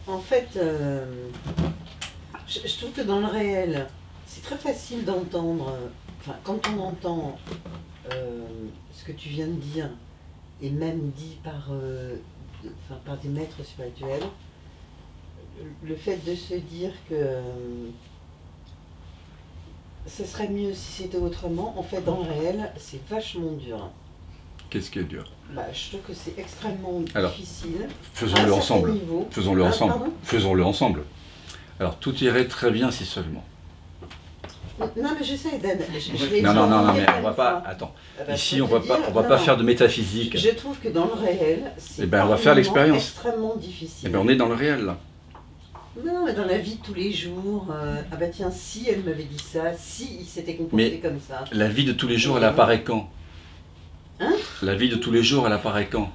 En fait, je trouve que dans le réel, c'est très facile d'entendre, enfin, quand on entend ce que tu viens de dire, et même dit par, par des maîtres spirituels, le fait de se dire que ce serait mieux si c'était autrement, en fait, dans le réel, c'est vachement dur. Qu'est-ce qui est dur? Je trouve que c'est extrêmement difficile. Faisons-le ensemble. Faisons-le ensemble. Pardon? Faisons-le ensemble. Alors, tout irait très bien si seulement. Non, mais j'essaie d'être. Non, mais on va pas. Attends. Ici, on va pas faire de métaphysique. Je trouve que dans le réel, c'est on va faire l'expérience. Extrêmement difficile. On est dans le réel, là. Non, mais dans la vie de tous les jours, ah bah tiens, si elle m'avait dit ça, si il s'était comporté comme ça. La vie de tous les jours, elle apparaît quand? Hein? La vie de tous les jours, elle apparaît quand?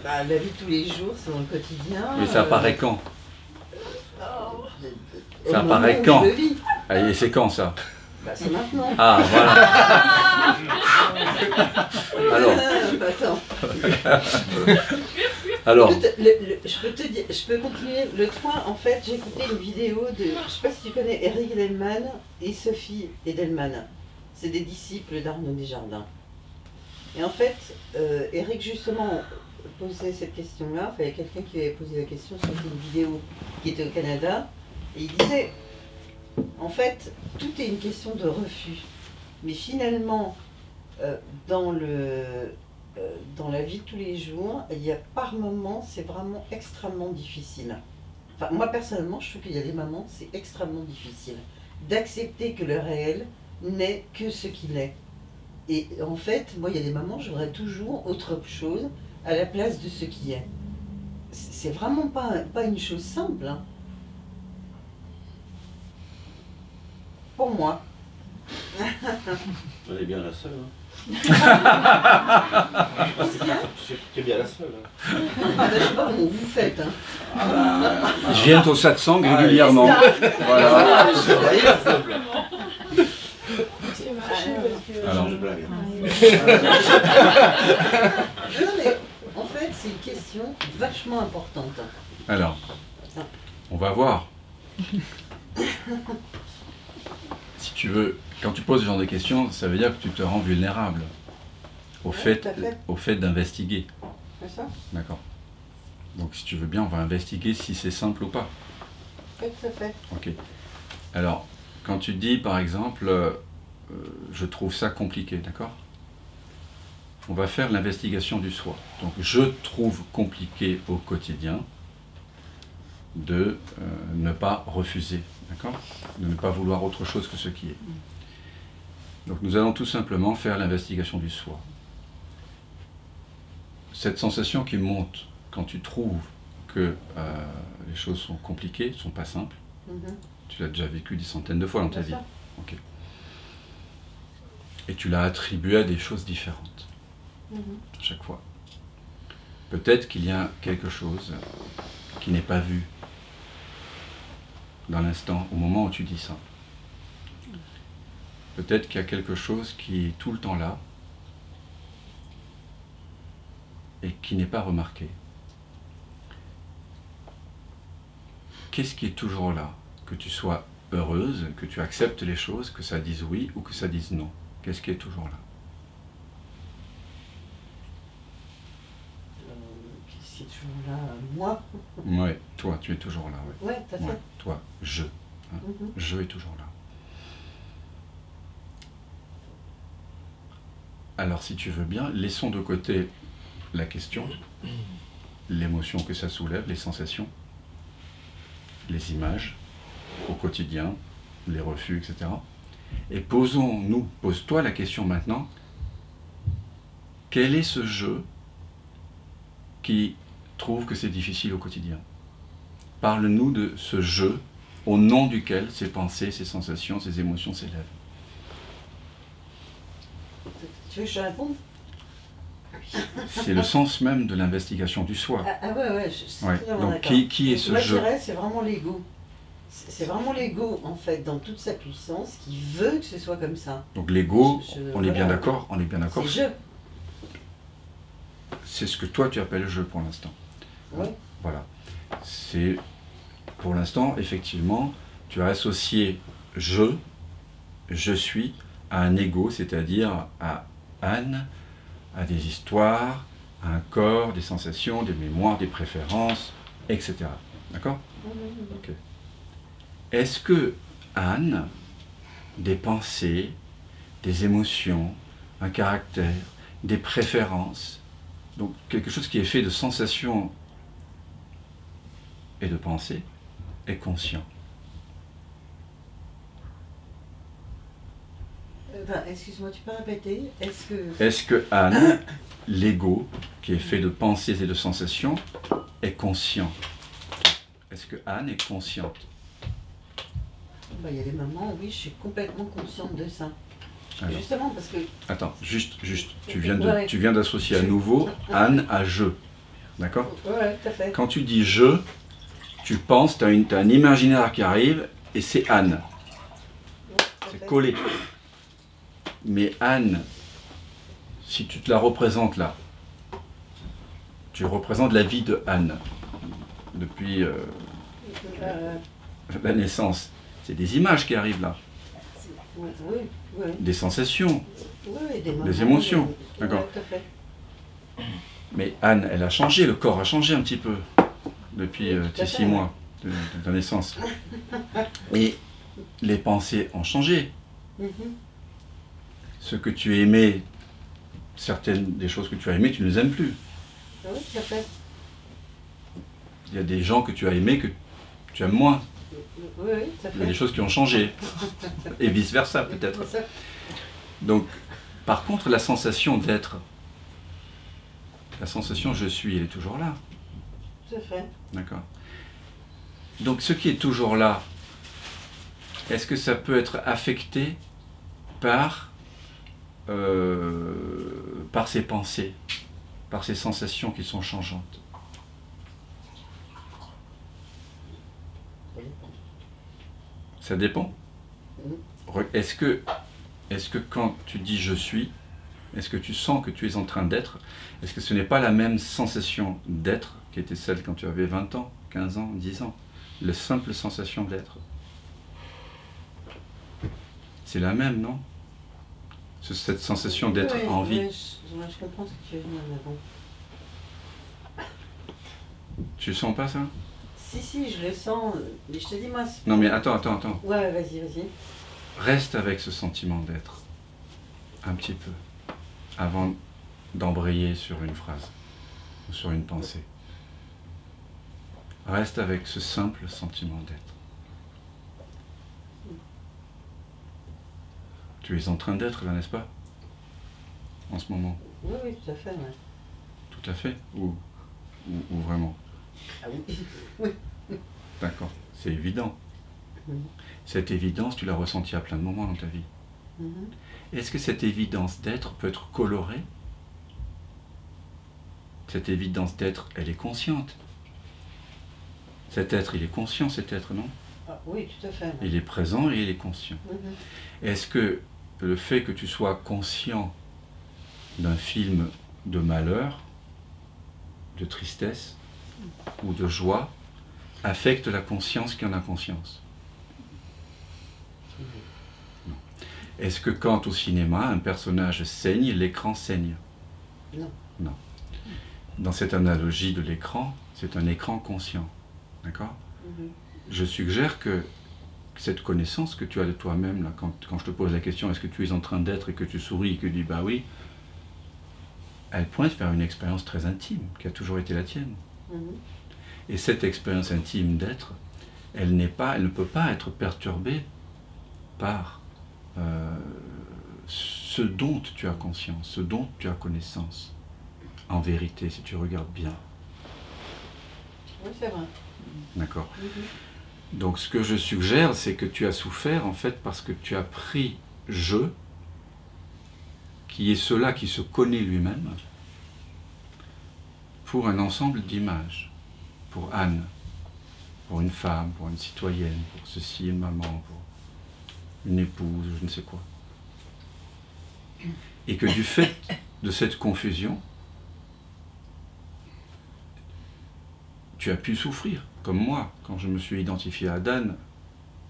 La vie de tous les jours, c'est dans le quotidien. Mais ça apparaît quand? Ça apparaît quand? Et c'est quand ça? C'est maintenant. Ah, voilà. Alors. Attends. Alors. Je peux continuer. Le toit, en fait, j'ai écouté une vidéo de, je sais pas si tu connais Eric Edelman et Sophie Edelman. C'est des disciples d'Arnaud Desjardins. Et en fait, Eric justement posait cette question-là. Il y a quelqu'un qui avait posé la question sur une vidéo qui était au Canada. Et il disait, en fait, tout est une question de refus. Mais finalement, dans la vie de tous les jours, il y a par moments, c'est vraiment extrêmement difficile. Enfin, moi personnellement, je trouve qu'il y a des moments, c'est extrêmement difficile d'accepter que le réel n'est que ce qu'il est. Et en fait, moi, il y a des moments, je voudrais toujours autre chose à la place de ce qui est. C'est vraiment pas une chose simple, hein. Pour moi. Elle est bien la seule. Hein. Tu es bien la seule. Hein. Je sais pas comment vous faites. Hein. Je viens au satsang régulièrement. Voilà. Alors, je blague. Non, mais en fait, c'est une question vachement importante. Alors, on va voir. Si tu veux, quand tu poses ce genre de questions, ça veut dire que tu te rends vulnérable au fait d'investiguer. C'est ça? D'accord. Donc si tu veux bien, on va investiguer si c'est simple ou pas. Oui, tout à fait. Ok. Alors, quand tu dis par exemple, je trouve ça compliqué, d'accord? On va faire l'investigation du soi. Donc je trouve compliqué au quotidien de ne pas refuser, d'accord? De ne pas vouloir autre chose que ce qui est. Donc nous allons tout simplement faire l'investigation du soi. Cette sensation qui monte quand tu trouves que les choses sont compliquées, ne sont pas simples, tu l'as déjà vécu des centaines de fois dans ta vie. Okay. Et tu l'as attribué à des choses différentes, à chaque fois. Peut-être qu'il y a quelque chose qui n'est pas vu dans l'instant, au moment où tu dis ça. Peut-être qu'il y a quelque chose qui est tout le temps là et qui n'est pas remarqué. Qu'est-ce qui est toujours là? Que tu sois heureuse, que tu acceptes les choses, que ça dise oui ou que ça dise non. Qu'est-ce qui est toujours là? Qu'est-ce qui est toujours là? Moi? Oui, toi, tu es toujours là. Oui, tout à fait. Ouais, toi, je. Hein, je est toujours là. Alors, si tu veux bien, laissons de côté la question, l'émotion que ça soulève, les sensations, les images au quotidien, les refus, etc. Et pose-toi la question maintenant, quel est ce jeu qui trouve que c'est difficile au quotidien? Parle-nous de ce jeu au nom duquel ces pensées, ces sensations, ces émotions s'élèvent. Tu veux que je réponde? C'est le sens même de l'investigation du soi. Ouais, je suis totalement donc d'accord. qui est ce moi, jeu? Je dirais, c'est vraiment l'ego. C'est vraiment l'ego, en fait, dans toute sa puissance, qui veut que ce soit comme ça. Donc l'ego, on est bien d'accord, on est bien d'accord. C'est je. C'est ce que toi tu appelles jeu pour l'instant. Oui. Voilà. C'est Pour l'instant, effectivement, tu as associé je suis, à un ego, c'est-à-dire à Anne, à des histoires, à un corps, des sensations, des mémoires, des préférences, etc. D'accord? Ok. Est-ce que Anne, des pensées, des émotions, un caractère, des préférences, donc quelque chose qui est fait de sensations et de pensées, est conscient? Excuse-moi, tu peux répéter? Est-ce que Anne, l'ego, qui est fait de pensées et de sensations, est conscient? Est-ce que Anne est consciente? Il y a des moments où oui, je suis complètement consciente de ça. Alors, justement parce que... Attends, juste, tu viens d'associer à nouveau Anne à je. D'accord? Ouais, tout à fait. Quand tu dis je, tu penses, tu as un imaginaire qui arrive et c'est Anne. C'est collé. Mais Anne, si tu te la représentes là, tu représentes la vie de Anne depuis la naissance. C'est des images qui arrivent là. Oui. Des sensations, des émotions. D'accord. Tout à fait. Mais Anne, elle a changé, le corps a changé un petit peu depuis tes 6 mois de ta naissance. Et les pensées ont changé. Ce que tu aimais, certaines des choses que tu as aimées, tu ne les aimes plus. Oui, tout à fait. Il y a des gens que tu as aimés que tu aimes moins. Oui, tout à fait. Il y a des choses qui ont changé. Et vice-versa, peut-être. Donc, par contre, la sensation d'être, la sensation je suis, elle est toujours là. Tout à fait. D'accord. Donc, ce qui est toujours là, est-ce que ça peut être affecté par ces pensées, par ces sensations qui sont changeantes? Ça dépend. Est-ce que quand tu dis je suis, est-ce que tu sens que tu es en train d'être? Est-ce que ce n'est pas la même sensation d'être qui était celle quand tu avais 20 ans, 15 ans, 10 ans? La simple sensation d'être. C'est la même, non? Cette sensation d'être en vie. Je comprends ce que tu veux dire, mais bon. Tu sens pas ça? Si, je le sens. Mais je te dis, moi... Non mais attends. Ouais, vas-y. Reste avec ce sentiment d'être. Un petit peu. Avant d'embrayer sur une phrase. Ou sur une pensée. Reste avec ce simple sentiment d'être. Tu es en train d'être là, n'est-ce pas? En ce moment. Oui, tout à fait. Ouais. Tout à fait? Ou vraiment? Ah oui. D'accord, c'est évident. Cette évidence, tu l'as ressentie à plein de moments dans ta vie. Est-ce que cette évidence d'être peut être colorée? Cette évidence d'être, elle est consciente. Cet être, il est conscient, cet être, non? Oui, tout à fait. Ouais. Il est présent et il est conscient. Est-ce que le fait que tu sois conscient d'un film de malheur, de tristesse ou de joie affecte la conscience qui en a conscience? Non. Est-ce que quand au cinéma un personnage saigne, l'écran saigne? Non. Dans cette analogie de l'écran, c'est un écran conscient. D'accord? Je suggère que cette connaissance que tu as de toi-même, là, quand je te pose la question, est-ce que tu es en train d'être, et que tu souris et que tu dis bah oui, elle pointe vers une expérience très intime, qui a toujours été la tienne. Et cette expérience intime d'être, elle ne peut pas être perturbée par ce dont tu as conscience, ce dont tu as connaissance. En vérité, si tu regardes bien. Oui, c'est vrai. D'accord. Donc ce que je suggère, c'est que tu as souffert en fait parce que tu as pris je, qui est cela qui se connaît lui-même, pour un ensemble d'images, pour Anne, pour une femme, pour une citoyenne, pour ceci, une maman, pour une épouse, je ne sais quoi. Et que du fait de cette confusion, tu as pu souffrir, comme moi, quand je me suis identifié à Dan,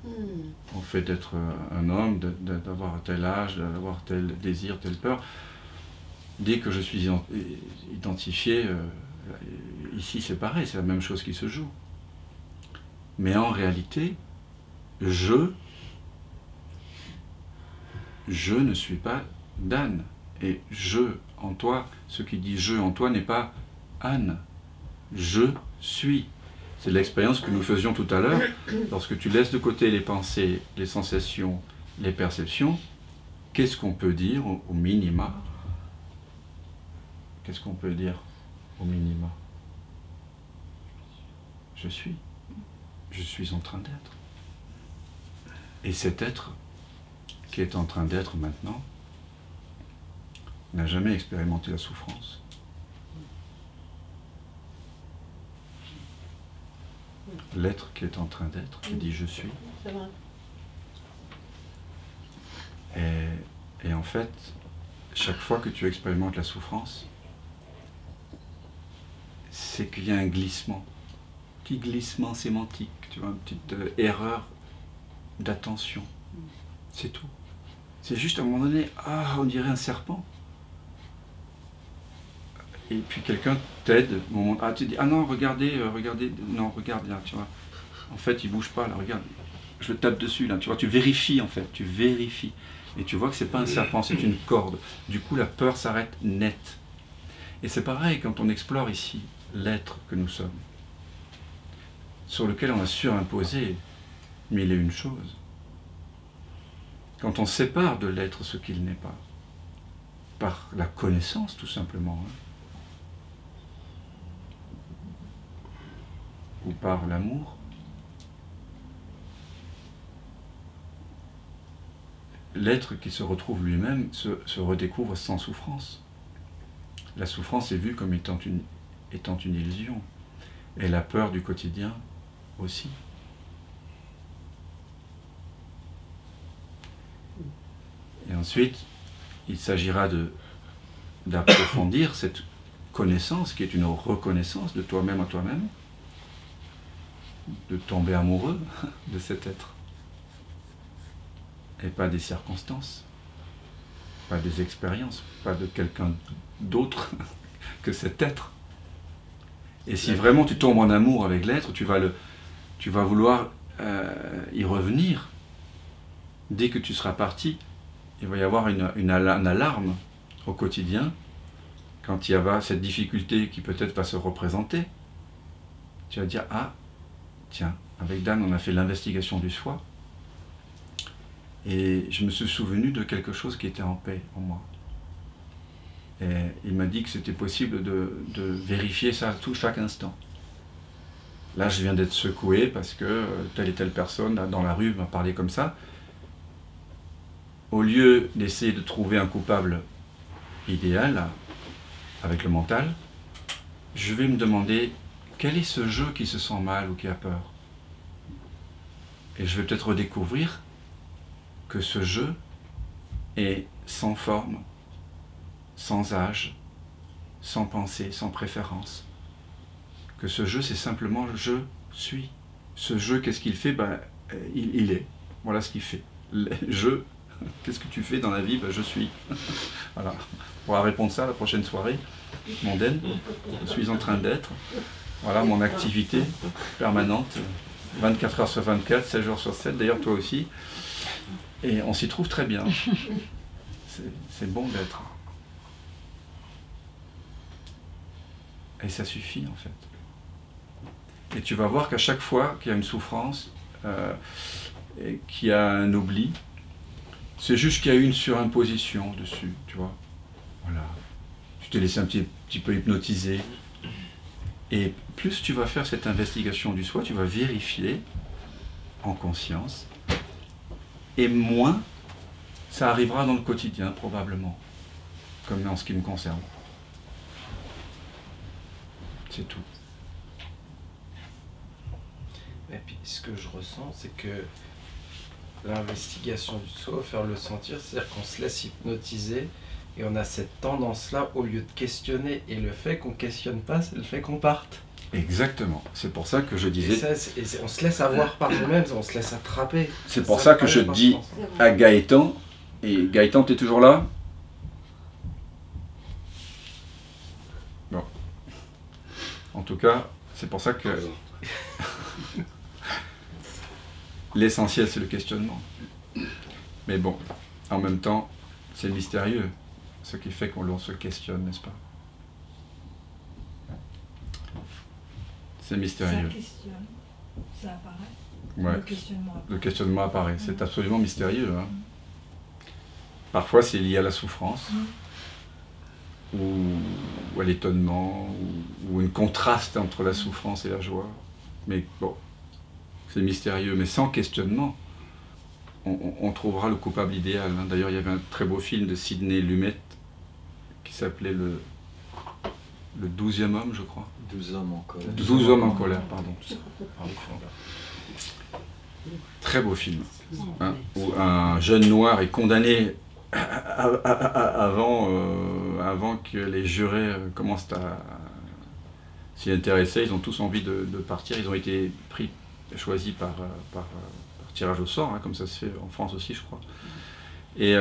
au fait d'être un homme, d'avoir tel âge, d'avoir tel désir, telle peur, dès que je suis identifié, ici c'est pareil, c'est la même chose qui se joue. Mais en réalité, je ne suis pas Dan. Et je en toi, ce qui dit je en toi n'est pas Anne. Je suis. C'est l'expérience que nous faisions tout à l'heure. Lorsque tu laisses de côté les pensées, les sensations, les perceptions, qu'est-ce qu'on peut dire au minima? Qu'est-ce qu'on peut dire au minima? Je suis. Je suis en train d'être. Et cet être qui est en train d'être maintenant n'a jamais expérimenté la souffrance. L'être qui est en train d'être, qui dit je suis. Et en fait, chaque fois que tu expérimentes la souffrance, c'est qu'il y a un glissement, petit glissement sémantique, tu vois, une petite erreur d'attention. C'est tout. C'est juste à un moment donné, on dirait un serpent. Et puis quelqu'un t'aide, tu dis, non, regardez, non, regarde là, tu vois. En fait, il bouge pas, là, regarde. Je le tape dessus, là, tu vois, tu vérifies en fait, tu vérifies. Et tu vois que c'est pas un serpent, c'est une corde. Du coup, la peur s'arrête net. Et c'est pareil quand on explore ici l'être que nous sommes, sur lequel on a surimposé mille et une choses. Quand on sépare de l'être ce qu'il n'est pas, par la connaissance tout simplement, ou par l'amour, l'être qui se retrouve lui-même se redécouvre sans souffrance. La souffrance est vue comme étant une illusion, et la peur du quotidien aussi. Et ensuite, il s'agira d'approfondir cette connaissance qui est une reconnaissance de toi-même à toi-même, de tomber amoureux de cet être. Et pas des circonstances, pas des expériences, pas de quelqu'un d'autre que cet être. Et si vraiment tu tombes en amour avec l'être, tu vas vouloir y revenir. Dès que tu seras parti, il va y avoir une alarme au quotidien, quand il y aura cette difficulté qui peut-être va se représenter. Tu vas dire, tiens, avec Dan, on a fait l'investigation du soi, et je me suis souvenu de quelque chose qui était en paix en moi. Et il m'a dit que c'était possible de vérifier ça chaque instant. Là, je viens d'être secoué parce que telle et telle personne dans la rue m'a parlé comme ça. Au lieu d'essayer de trouver un coupable idéal avec le mental, je vais me demander quel est ce jeu qui se sent mal ou qui a peur. Et je vais peut-être redécouvrir que ce jeu est sans forme, sans âge, sans pensée, sans préférence. Que ce jeu, c'est simplement je suis. Ce jeu, qu'est-ce qu'il fait? Il est. Voilà ce qu'il fait. Je, qu'est-ce que tu fais dans la vie? Je suis. Voilà. On pourra répondre ça à la prochaine soirée mondaine. Je suis en train d'être. Voilà mon activité permanente. 24 heures sur 24, 7 jours sur 7. D'ailleurs, toi aussi. Et on s'y trouve très bien. C'est bon d'être. Et ça suffit en fait. Et tu vas voir qu'à chaque fois qu'il y a une souffrance, et qu'il y a un oubli, c'est juste qu'il y a eu une surimposition dessus, tu vois. Voilà. Tu t'es laissé un petit peu hypnotiser. Et plus tu vas faire cette investigation du soi, tu vas vérifier en conscience, et moins ça arrivera dans le quotidien probablement, comme en ce qui me concerne. C'est tout. Et puis ce que je ressens, c'est que l'investigation du soi, faire le sentir, c'est-à-dire qu'on se laisse hypnotiser et on a cette tendance-là, au lieu de questionner, et le fait qu'on ne questionne pas, c'est le fait qu'on parte. Exactement. C'est pour ça que je disais... On se laisse avoir par nous-mêmes, on se laisse attraper. C'est pour ça que je dis à Gaëtan, et Gaëtan, tu es toujours là? Bon. En tout cas, c'est pour ça que l'essentiel, c'est le questionnement. Mais bon, en même temps, c'est mystérieux, ce qui fait qu'on se questionne, n'est-ce pas? C'est mystérieux. Ça questionne, ça apparaît. Ouais. Le questionnement apparaît. C'est absolument mystérieux. Hein. Parfois, c'est lié à la souffrance, ou à l'étonnement, ou un contraste entre la souffrance et la joie. Mais bon, c'est mystérieux. Mais sans questionnement, on trouvera le coupable idéal. Hein. D'ailleurs, il y avait un très beau film de Sidney Lumet qui s'appelait le 12e homme, je crois. 12 hommes en colère. 12 hommes en colère, pardon. Très beau film, hein, où un jeune noir est condamné avant que les jurés commencent à s'y intéresser. Ils ont tous envie de partir. Ils ont été choisis par tirage au sort, hein, comme ça se fait en France aussi, je crois. Et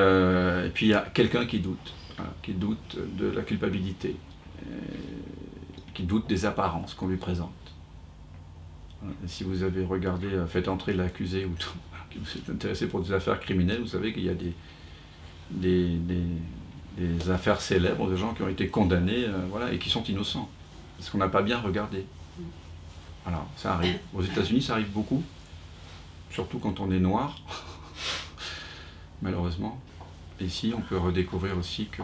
puis il y a quelqu'un qui doute, voilà, qui doute de la culpabilité, qui doute des apparences qu'on lui présente. Et si vous avez regardé Faites entrer l'accusé, ou qui vous êtes intéressé pour des affaires criminelles, vous savez qu'il y a des affaires célèbres de gens qui ont été condamnés, voilà, et qui sont innocents, parce qu'on n'a pas bien regardé. Alors, ça arrive. Aux États-Unis, ça arrive beaucoup, surtout quand on est noir, malheureusement. Et ici, on peut redécouvrir aussi que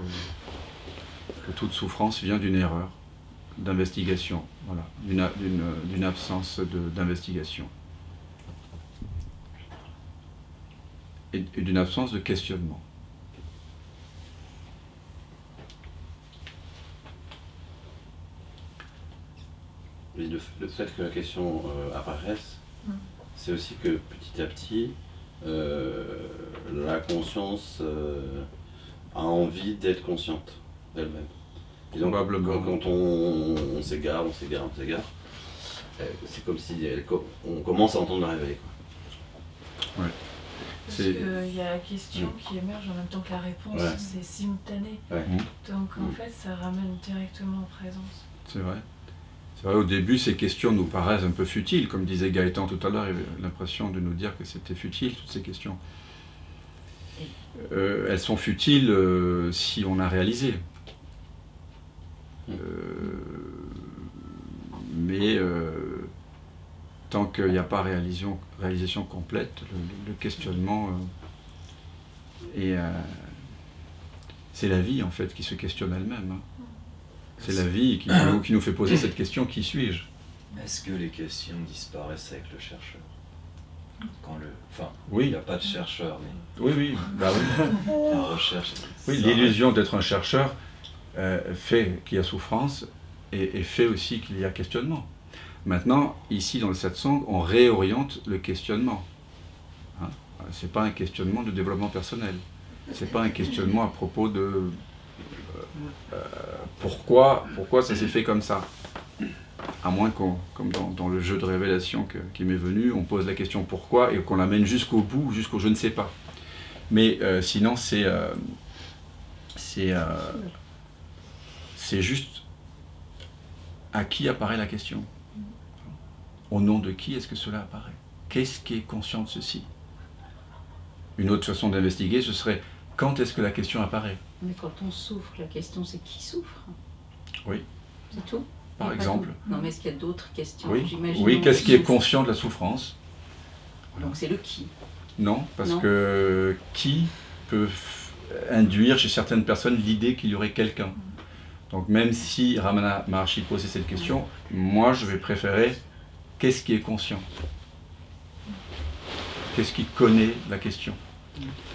toute souffrance vient d'une erreur d'investigation, voilà, d'une absence d'investigation. Et d'une absence de questionnement. Mais le fait que la question apparaisse, c'est aussi que petit à petit, la conscience a envie d'être consciente d'elle-même. Et donc, quand on s'égare, c'est comme si on commence à entendre le réveil. Ouais. Parce qu'il y a la question qui émerge en même temps que la réponse, c'est simultané. Ouais. Donc en fait, ça ramène directement en présence. C'est vrai. C'est vrai, au début, ces questions nous paraissent un peu futiles, comme disait Gaëtan tout à l'heure, il avait l'impression de nous dire que c'était futile, toutes ces questions. Elles sont futiles si on a réalisé. Mais tant qu'il n'y a pas réalisation complète, le questionnement c'est la vie en fait qui se questionne elle-même. Hein. C'est la vie qui nous fait poser cette question: qui suis-je? Est-ce que les questions disparaissent avec le chercheur? Oui. Il n'y a pas de chercheur, mais oui, bah oui. la recherche. Oui, l'illusion d'être un chercheur fait qu'il y a souffrance et fait aussi qu'il y a questionnement. Maintenant, ici dans le satsang, on réoriente le questionnement. Hein? Ce n'est pas un questionnement de développement personnel. Ce n'est pas un questionnement à propos de pourquoi ça s'est fait comme ça. À moins comme dans le jeu de révélation qui m'est venu, on pose la question pourquoi et qu'on l'amène jusqu'au bout, jusqu'au je ne sais pas. Mais sinon, c'est juste à qui apparaît la question. Au nom de qui est-ce que cela apparaît? Qu'est-ce qui est conscient de ceci? Une autre façon d'investiguer, ce serait quand est-ce que la question apparaît? Mais quand on souffre, la question c'est qui souffre? Oui. C'est tout? Par exemple. Non, mais est-ce qu'il y a d'autres questions? Oui, qu'est-ce qui est conscient de la souffrance? Voilà. Donc c'est le qui? Non, parce que qui peut induire chez certaines personnes l'idée qu'il y aurait quelqu'un. Donc même si Ramana Maharshi posait cette question, moi je vais préférer qu'est-ce qui est conscient? Qu'est-ce qui connaît la question?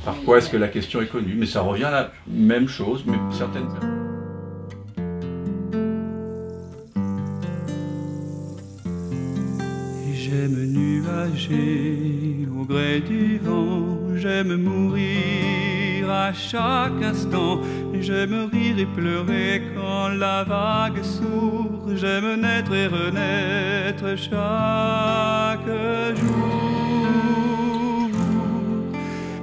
Par quoi est-ce que la question est connue? Mais ça revient à la même chose, mais certaines personnes. J'aime nuager au gré du vent, j'aime mourir à chaque instant, J'aime rire et pleurer quand la vague sourd. J'aime naître et renaître chaque jour.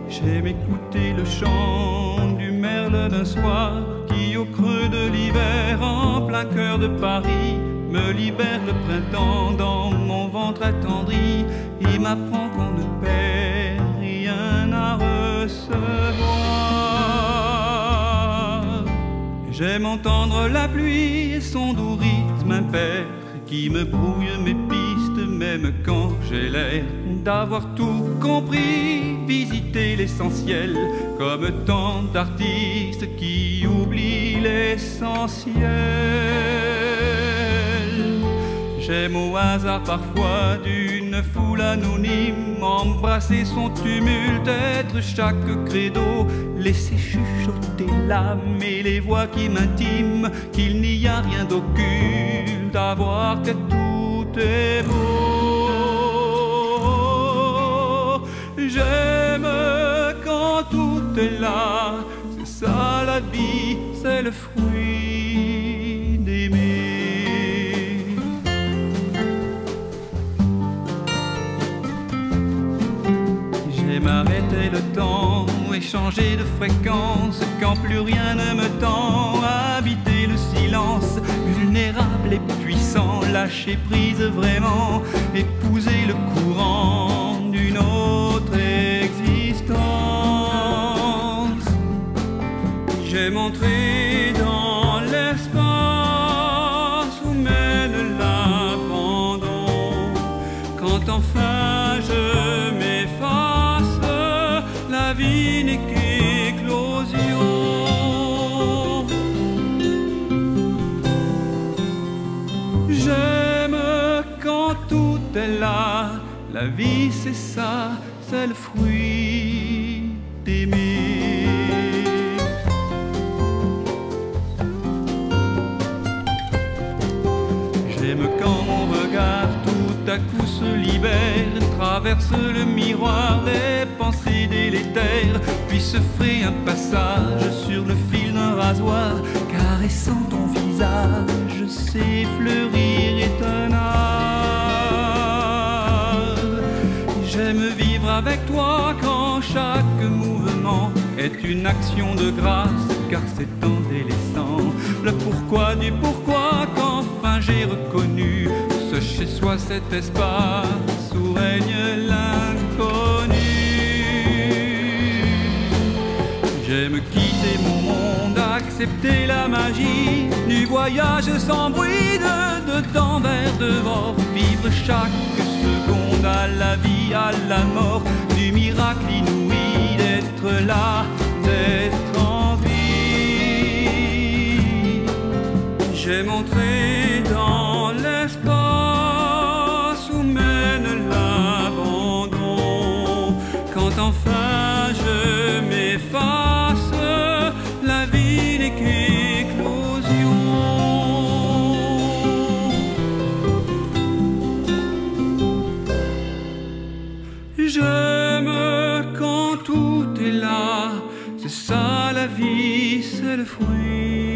J'aime écouter le chant du merle d'un soir qui, au creux de l'hiver, en plein cœur de Paris, me libère le printemps dans mon ventre attendri. Il m'apprend qu'on ne perd rien à recevoir. J'aime entendre la pluie et son doux rythme impair qui me brouille mes pistes même quand j'ai l'air d'avoir tout compris. Visiter l'essentiel comme tant d'artistes qui oublient l'essentiel. J'aime au hasard parfois d'une foule anonyme embrasser son tumulte, être chaque credo, laisser chuchoter l'âme et les voix qui m'intiment qu'il n'y a rien d'occulte à voir que tout est beau. J'aime quand tout est là, c'est ça la vie, c'est le fruit d'aimer. J'aime arrêter le temps et changer de fréquence quand plus rien ne me tend. Habiter le silence, vulnérable et puissant, lâcher prise vraiment, épouser le courant d'une autre existence. J'aime entrer dans l'espace où mène l'abandon, quand enfin je m'efface, la vie n'est qu'éclosion. J'aime quand tout est là, la vie c'est ça, c'est le fruit d'aimer. J'aime quand mon regard tout à coup se libère, traverse le miroir des pensées délétères, puis se ferait un passage sur le fil d'un rasoir, caressant ton visage, c'est fleurir est un art. J'aime vivre avec toi quand chaque mouvement est une action de grâce, car c'est en délaissant le pourquoi du pourquoi qu'enfin j'ai reconnu ce chez soi, cet espace où règne l'inconnu. J'aime quitter mon monde, accepter la magie du voyage sans bruit, de dedans vers dehors, vivre chaque seconde à la vie, à la mort, du miracle inouï d'être là, d'être en vie. J'aime entrer dans l'espace où mène l'abandon, quand enfin je m'efface, la vie n'est qu'éclosion. J'aime quand tout est là, c'est ça la vie, c'est le fruit